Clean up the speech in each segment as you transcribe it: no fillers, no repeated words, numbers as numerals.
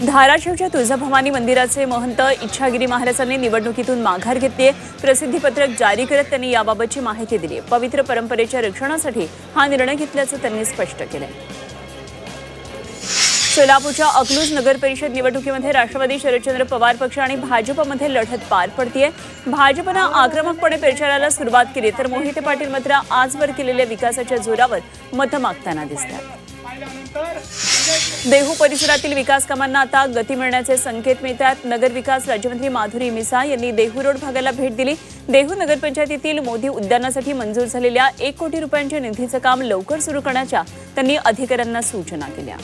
धाराशिवच्या तुळजाभवानी मंदिराचे महंत इच्छागिरी महाराजांनी निवडणुकीतून माघार घेतली आहे। प्रसिद्धीपत्रक जारी करत त्यांनी याबाबतची माहिती दिली आहे। पवित्र परंपरेच्या रक्षणासाठी हा निर्णय घेतल्याचं त्यांनी स्पष्ट केलंय। सोलापूरच्या अकलूज नगर परिषद निवडणुकीमध्ये राष्ट्रवादी शरदचंद्र पवार पक्ष आणि भाजपमध्ये लढत पार पडतीये। भाजपने आक्रमकपणे प्रचाराला सुरुवात केली तर मोहिते पाटील मात्र आजवर केलेल्या विकासाच्या जोरावर मतं मागताना दिसतात। देहू परिसरातील विकास कामांना आता गती मिळण्याचे संकेत मिळतात। नगर विकास राज्यमंत्री माधुरी मिसाळ यांनी देहू रोड भागाला भेट दिली। देहू नगरपंचायतीतील मोदी उद्यानासाठी मंजूर झालेल्या 1 कोटी रुपयांच्या निधीचे काम लवकर सुरू करण्याच्या त्यांनी अधिकाऱ्यांना सूचना केल्या।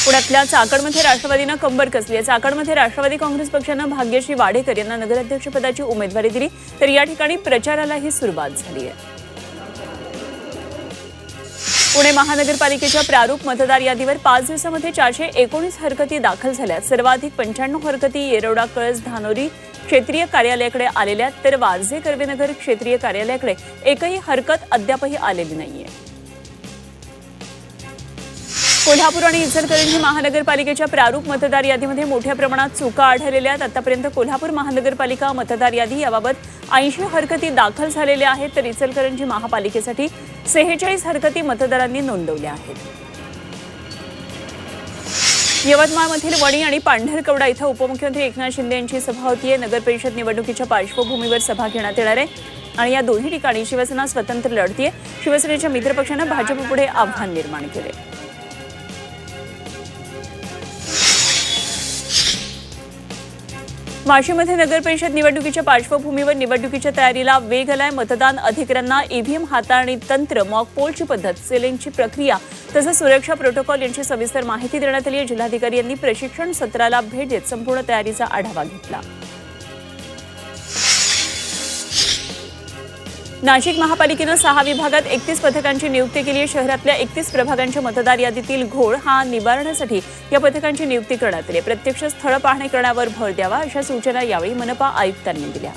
पुण्यातल्या चाकणमध्ये राष्ट्रवादीने कंबर कसली आहे। चाकणमध्ये राष्ट्रवादी काँग्रेस पक्षाने भाग्यश्री वाडेकर यांना नगराध्यक्षपदाची उमेदवारी दिली तर या ठिकाणी प्रचारालाही सुरुवात झाली आहे। पुणे महानगरपालिकेच्या प्रारूप मतदार यादीवर 5 दिवसांमध्ये 419 हरकती दाखल झाल्या। सर्वाधिक 95 हरकती येरवडा कळस धानोरी क्षेत्रीय कार्यालयाकडे आलेल्या तर वारजे कर्वेनगर क्षेत्रीय कार्यालयाकडे एकही हरकत अद्यापही आलेली नाहीये। कोल्हापूर आणि इचलकरंजी महानगरपालिकेच्या प्रारूप मतदार यादीमध्ये मोठ्या प्रमाणात चुका आढळलेल्या आहेत। आतापर्यंत कोल्हापूर महानगरपालिका मतदार यादी याबाबत 80 हरकती दाखल झालेल्या आहेत तर इचलकरंजी महापालिकेसाठी 46 हरकती मतदारांनी नोंदवल्या आहेत। यवतमाळमधील वणी आणि पांढरकवडा इथं उपमुख्यमंत्री एकनाथ शिंदे यांची सभा होतीये। नगरपरिषद निवडणुकीच्या पार्श्वभूमीवर सभा घेण्यात येणार आहे आणि या दोन्ही ठिकाणी शिवसेना स्वतंत्र लढतीये। शिवसेनेच्या मित्रपक्षानं भाजपपुढे आव्हान निर्माण केले। वाशीमध्ये नगरपरिषद निवडणुकीच्या पार्श्वभूमीवर निवडणुकीच्या तयारीला वेग आलाय। मतदान अधिकाऱ्यांना ईव्हीएम हाताळणी तंत्र, मॉक पोलची पद्धत, सेलिंगची प्रक्रिया तसंच सुरक्षा प्रोटोकॉल यांची सविस्तर माहिती देण्यात आली आहे। जिल्हाधिकारी यांनी प्रशिक्षण सत्राला भेट देत संपूर्ण तयारीचा आढावा घेतला। नाशिक महापालिकेने 6 विभागात 31 पथकांची नियुक्ती केली आहे। शहरातल्या 31 प्रभागांच्या मतदार यादीतील घोळ हा निवारण्यासाठी या पथकांची नियुक्ती करण्यात आली आहे। प्रत्यक्ष स्थळ पाहणी करण्यावर भर द्यावा अशा सूचना यावेळी मनपा आयुक्तांनी दिल्या।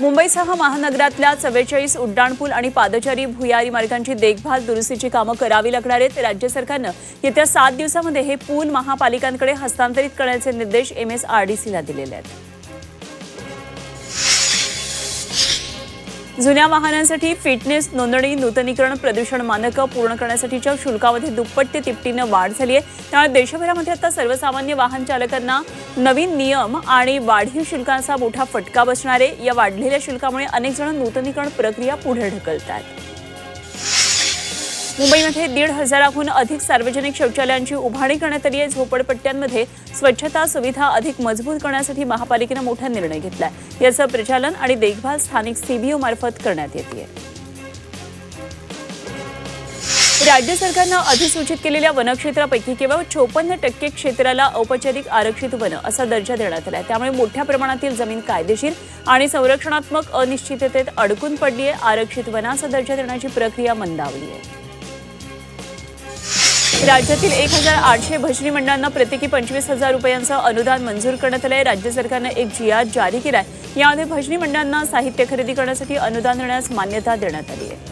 मुंबईसह महानगरातल्या 44 उड्डाणपूल आणि पादचारी भुयारी मार्गांची देखभाल दुरुस्तीची कामं करावी लागणार आहेत। राज्य सरकारनं येत्या 7 दिवसांमध्ये हे पूल महापालिकांकडे हस्तांतरित करण्याचे निर्देश MSRDCला दिलेले आहेत। जुन्या वाहनांसाठी फिटनेस नोंदणी, नूतनीकरण, प्रदूषण मानकं पूर्ण करण्यासाठीच्या शुल्कामध्ये दुप्पट ते तिपटीने वाढ झाली आहे। त्यामुळे देशभरामध्ये आता सर्वसामान्य वाहन चालकांना नवीन नियम आणि वाढीव शुल्कांचा मोठा फटका बसणार आहे। या वाढलेल्या शुल्कामुळे अनेक जण नूतनीकरण प्रक्रिया पुढे ढकलतात। मुंबईमध्ये 1,500हून अधिक सार्वजनिक शौचालयांची उभारणी करण्यात आली आहे। झोपडपट्ट्यांमध्ये स्वच्छता सुविधा अधिक मजबूत करण्यासाठी महापालिकेने मोठा निर्णय घेतलाय। याचं प्रचालन आणि देखभाल स्थानिक CBO मार्फत करण्यात येते। राज्य सरकारनं अधिसूचित केलेल्या वनक्षेत्रापैकी केवळ 54% क्षेत्राला औपचारिक आरक्षित वन असा दर्जा देण्यात आला आहे। त्यामुळे मोठ्या प्रमाणातील जमीन कायदेशीर आणि संरक्षणात्मक अनिश्चिततेत अडकून पडली आहे। आरक्षित वनाचा दर्जा देण्याची प्रक्रिया मंदावली आहे। राज्यातील 1,800 भजनी मंडळांना प्रत्येकी 25,000 रुपयांचं अनुदान मंजूर करण्यात आलं आहे। राज्य सरकारनं एक GR जारी केला आहे। यामध्ये भजनी मंडळांना साहित्य खरेदी करण्यासाठी अनुदान देण्यास मान्यता देण्यात आली आहे।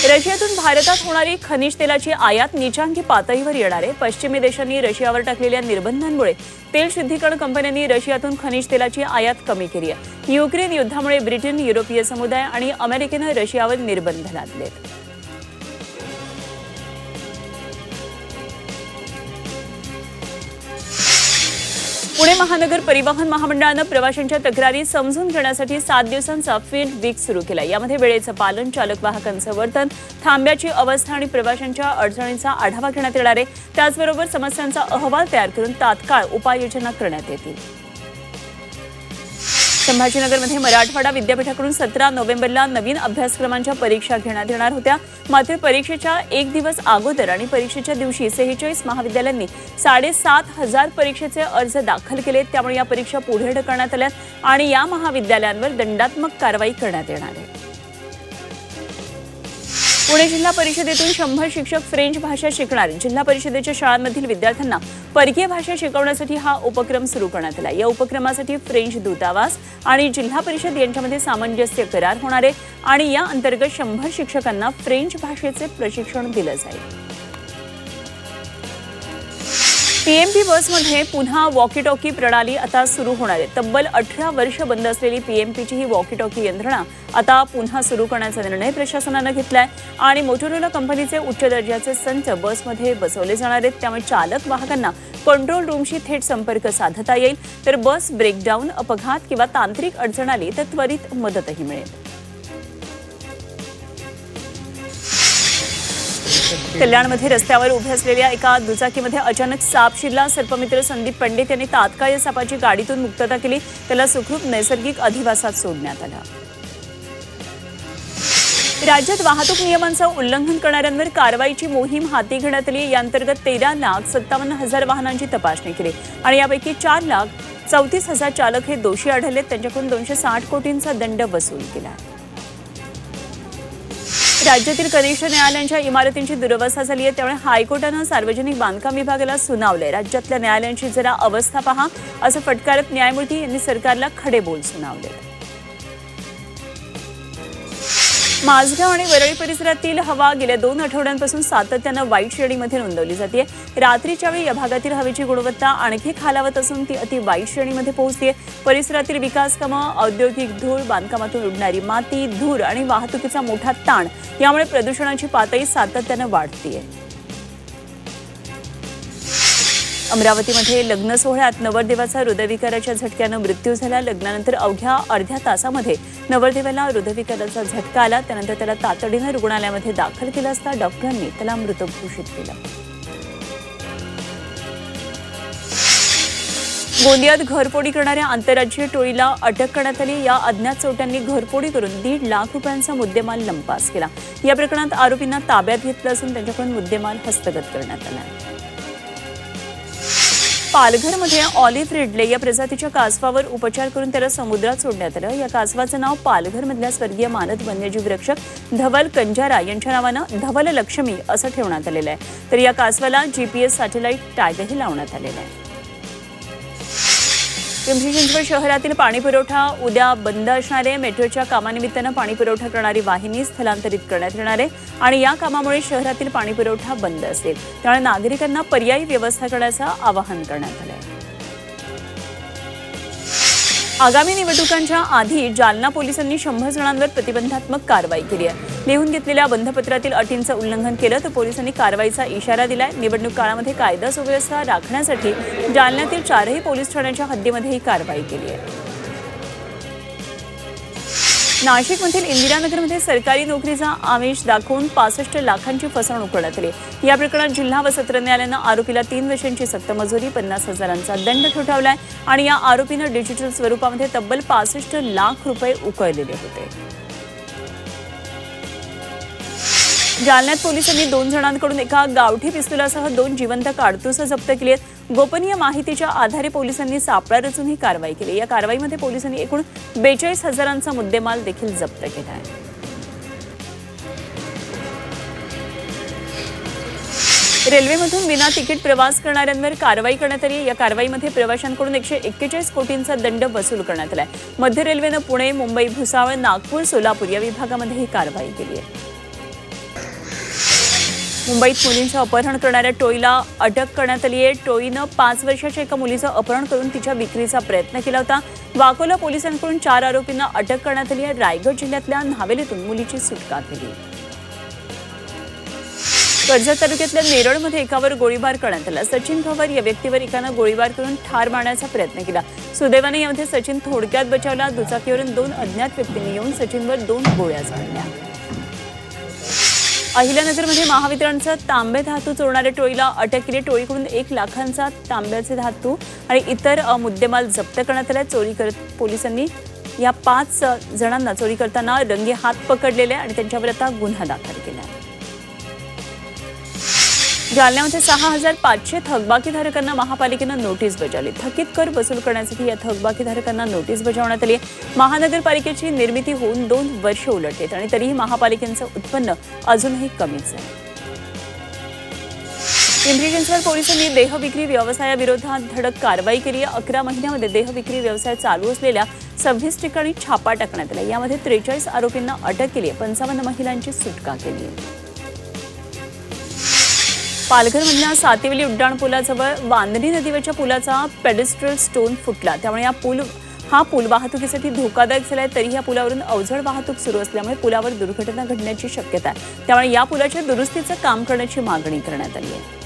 रशियातून भारतात होणारी खनिज तेलाची आयात नीचांकी पातळीवर येणार आहे। पश्चिमी देशांनी रशियावर टाकलेल्या निर्बंधांमुळे तेल शुद्धीकरण कंपन्यांनी रशियातून खनिज तेलाची आयात कमी केली आहे। युक्रेन युद्धामुळे ब्रिटन, युरोपीय समुदाय आणि अमेरिकेनं रशियावर निर्बंध लादलेत। पुणे महानगर परिवहन महामंडळानं प्रवाशांच्या तक्रारी समजून घेण्यासाठी 7 दिवसांचा फील्ड वीक सुरू केला। यामध्ये वेळेचं पालन, चालक वाहकांचं वर्तन, थांब्याची अवस्था आणि प्रवाशांच्या अडचणींचा आढावा घेण्यात येणार आहे। त्याचबरोबर समस्यांचा अहवाल तयार करून तात्काळ उपाययोजना करण्यात येतील। संभाजीनगरमध्ये मराठवाडा विद्यापीठाकडून 17 नोव्हेंबरला नवीन अभ्यासक्रमांच्या परीक्षा घेण्यात येणार होत्या। मात्र परीक्षेच्या 1 दिवस अगोदर आणि परीक्षेच्या दिवशी 46 महाविद्यालयांनी 7,500 परीक्षेचे अर्ज दाखल केले। त्यामुळे या परीक्षा पुढे ढकलण्यात आल्या आणि या महाविद्यालयांवर दंडात्मक कारवाई करण्यात येणार आहे। पुणे जिल्हा परिषदेतून 100 शिक्षक फ्रेंच भाषा शिकणार. जिल्हा परिषदेच्या शाळांमधील विद्यार्थ्यांना परकीय भाषा शिकवण्यासाठी हा उपक्रम सुरू करण्यात आला. या उपक्रमासाठी फ्रेंच दूतावास आणि जिल्हा परिषद यांच्यामध्ये सामंजस्य करार होणार आहे आणि या अंतर्गत 100 शिक्षकांना फ्रेंच भाषेचे प्रशिक्षण दिलं जाईल. पीएमपी बसमध्ये पुन्हा वॉकी टॉकी प्रणाली आता सुरू होणार आहे. तब्बल 18 वर्ष बंद असलेली पीएमपीची ही वॉकी टॉकी यंत्रणा आता पुन्हा सुरू करण्याचा निर्णय प्रशासनानं घेतलाय आणि मोटोरोला कंपनीचे उच्च दर्जाचे संच बसमध्ये बसवले जाणार आहेत. त्यामुळे चालक वाहकांना कंट्रोल रूमशी थेट संपर्क साधता येईल. तर बस ब्रेकडाऊन, अपघात किंवा तांत्रिक अडचण आली तर त्वरित मदतही मिळेल. कल्याणमध्ये रस्त्यावर उभे असलेल्या एका दुचाकीमध्ये अचानक साप शिरला. सर्पमित्र संदीप पंडित यांनी तात्काळ या सापाची गाडीतून मुक्तता केली. त्याला सुखरूप नैसर्गिक अधिवासात सोडण्यात आलं. राज्यात वाहतूक नियमांचं उल्लंघन करणाऱ्यांवर कारवाईची मोहीम हाती घेण्यात आली. या अंतर्गत 13,57,000 वाहनांची तपासणी केली आणि यापैकी 4,34,000 चालक हे दोषी आढळले. त्यांच्याकडून 260 कोटींचा दंड वसूल केला. राज्यातील कनिष्ठ न्यायालयांच्या इमारतींची दुरवस्था झाली आहे. त्यामुळे हायकोर्टानं सार्वजनिक बांधकाम विभागाला सुनावलंय. राज्यातल्या न्यायालयांची जरा अवस्था पहा असं फटकारत न्यायमूर्ती यांनी सरकारला खडे बोल सुनावले. माझगाव आणि वरळी परिसरातील हवा गेल्या 2 आठवड्यांपासून सातत्यानं वाईट श्रेणीमध्ये नोंदवली जाते. रात्रीच्या वेळी या भागातील हवेची गुणवत्ता आणखी खालावत असून ती अति वाईट श्रेणीमध्ये पोहोचते. परिसरातील विकास कामं, औद्योगिक धूळ, बांधकामातून उडणारी माती, धूर आणि वाहतुकीचा मोठा ताण यामुळे प्रदूषणाची पातळी सातत्यानं वाढतेय. अमरावतीमध्ये लग्न सोहळ्यात नवरदेवाचा हृदयविकाराच्या झटक्यानं मृत्यू झाला. लग्नानंतर अवघ्या अर्ध्या तासामध्ये नवरदेवाला हृदयविकाराचा झटका आला. त्यानंतर त्याला तातडीनं रुग्णालयामध्ये दाखल केलं असता डॉक्टरांनी त्याला मृत घोषित केलं. गोंदियात घरफोडी करणाऱ्या आंतरराज्यीय टोळीला अटक करण्यात आली. या अज्ञात चोरट्यांनी घरफोडी करून 1.5 लाख रुपयांचा मुद्देमाल लंपास केला. या प्रकरणात आरोपींना ताब्यात घेतलं असून त्यांच्याकडून मुद्देमाल हस्तगत करण्यात आला. पालघरमध्ये ऑलिव्ह रिडले या प्रजातीच्या कासवावर उपचार करून त्याला समुद्रात सोडण्यात आलं. या कासवाचं नाव पालघरमधल्या स्वर्गीय मानद वन्यजीव रक्षक धवल कंजारा यांच्या नावानं धवल लक्ष्मी असं ठेवण्यात आलेलं आहे. तर या कासवाला GPS सॅटेलाइट टॅगही लावण्यात आलेला आहे. पिंपरी चिंचवड शहरातील पाणीपुरवठा उद्या बंद असणार आहे. मेट्रोच्या कामानिमित्तानं पाणीपुरवठा करणारी वाहिनी स्थलांतरित करण्यात येणार आहे आणि या कामामुळे शहरातील पाणीपुरवठा बंद असेल. त्यामुळे नागरिकांना पर्यायी व्यवस्था करण्याचं आवाहन करण्यात आलं आहे. आगामी निवडणुकांच्या आधी जालना पोलिसांनी 100 जणांवर प्रतिबंधात्मक कारवाई केली आहे. लिहून घेतलेल्या बंधपत्रातील अटींचं उल्लंघन केलं तर पोलिसांनी कारवाईचा इशारा दिलाय. निवडणूक काळामध्ये कायदा सुव्यवस्था राखण्यासाठी जालन्यातील 4ही पोलीस ठाण्यांच्या हद्दीमध्ये ही कारवाई केली आहे. नाशिकमधील इंदिरानगरमध्ये सरकारी नोकरीचा आमिष दाखवून 65 लाखांची फसवणूक करण्यात आली. या प्रकरणात जिल्हा व सत्र न्यायालयानं आरोपीला 3 वर्षांची सक्त मजुरी, 50,000चा दंड ठोठावलाय आणि या आरोपीनं डिजिटल स्वरूपामध्ये तब्बल 65 लाख रुपये उकळलेले होते. जालन्यात पोलिसांनी 2 जणांकडून एका गावठी पिस्तुलासह 2 जिवंत काडतुसं जप्त केली आहेत. गोपनीय माहितीच्या आधारे पोलिसांनी सापळा रचून ही कारवाई केली. या कारवाईमध्ये पोलिसांनी एकूण 42,000चा मुद्देमाल देखील जप्त केला आहे. रेल्वेमधून विना तिकीट प्रवास करणाऱ्यांवर कारवाई करण्यात आली. या कारवाईमध्ये प्रवाशांकडून 141 कोटींचा दंड वसूल करण्यात आलाय. मध्य रेल्वेनं पुणे, मुंबई, भुसावळ, नागपूर, सोलापूर या विभागामध्ये ही कारवाई केली आहे. मुंबईत मुलींचं अपहरण करणाऱ्या टोळीला अटक करण्यात आली आहे. टोळीनं 5 वर्षाच्या एका मुलीचं अपहरण करून तिच्या विक्रीचा प्रयत्न केला होता. वाकोला पोलिसांकडून 4 आरोपींना अटक करण्यात आली आहे. रायगड जिल्ह्यातल्या न्हावेलीतून मुलीची सुटका केली. कर्जत तालुक्यातल्या नेरळमध्ये एकावर गोळीबार करण्यात आला. सचिन भवर या व्यक्तीवर एकानं गोळीबार करून ठार मारण्याचा प्रयत्न केला. सुदैवाने यामध्ये सचिन थोडक्यात बचावला. दुचाकीवरून 2 अज्ञात व्यक्तींनी येऊन सचिनवर 2 गोळ्या झाडल्या. अहिल्यानगरमध्ये महावितरणचा तांबे धातू चोरणाऱ्या टोळीला अटक केली. टोळीकडून 1 लाखांचा तांब्याचे धातू आणि इतर मुद्देमाल जप्त करण्यात आला. चोरी करत पोलिसांनी या 5 जणांना चोरी करताना रंगे हात पकडलेले आणि त्यांच्यावर आता गुन्हा दाखल केला. जालन्यामध्ये 6,500 थकबाकीधारकांना महापालिकेनं नोटीस बजावली। थकीत कर वसूल करण्यासाठी या थकबाकीधारकांना नोटीस बजावण्यात आली। महानगरपालिकेची निर्मिती होऊन 2 वर्षे उलटलीत आणि तरीही महापालिकेचं उत्पन्न अजूनही कमीच आहे। पिंपरी चिंचवड पोलिसांनी देहविक्री व्यवसायाविरोधात धडक कारवाई केली आहे। 11 महिन्यामध्ये देहविक्री व्यवसाय चालू असलेल्या 26 ठिकाणी छापा टाकण्यात आला। यामध्ये 43 आरोपींना अटक केली आहे। 55 महिलांची सुटका केली आहे। पालघरमधल्या सातिवली उड्डाणपुलाजवळ वांदणी नदीवरच्या पुलाचा पेडेस्ट्रल स्टोन फुटला। त्यामुळे हा पूल वाहतुकीसाठी धोकादायक झालाय। तरी या पुलावरून अवजड वाहतूक सुरू असल्यामुळे पुलावर दुर्घटना घडण्याची शक्यता आहे। त्यामुळे या पुलाच्या दुरुस्तीचं काम करण्याची मागणी करण्यात आली आहे।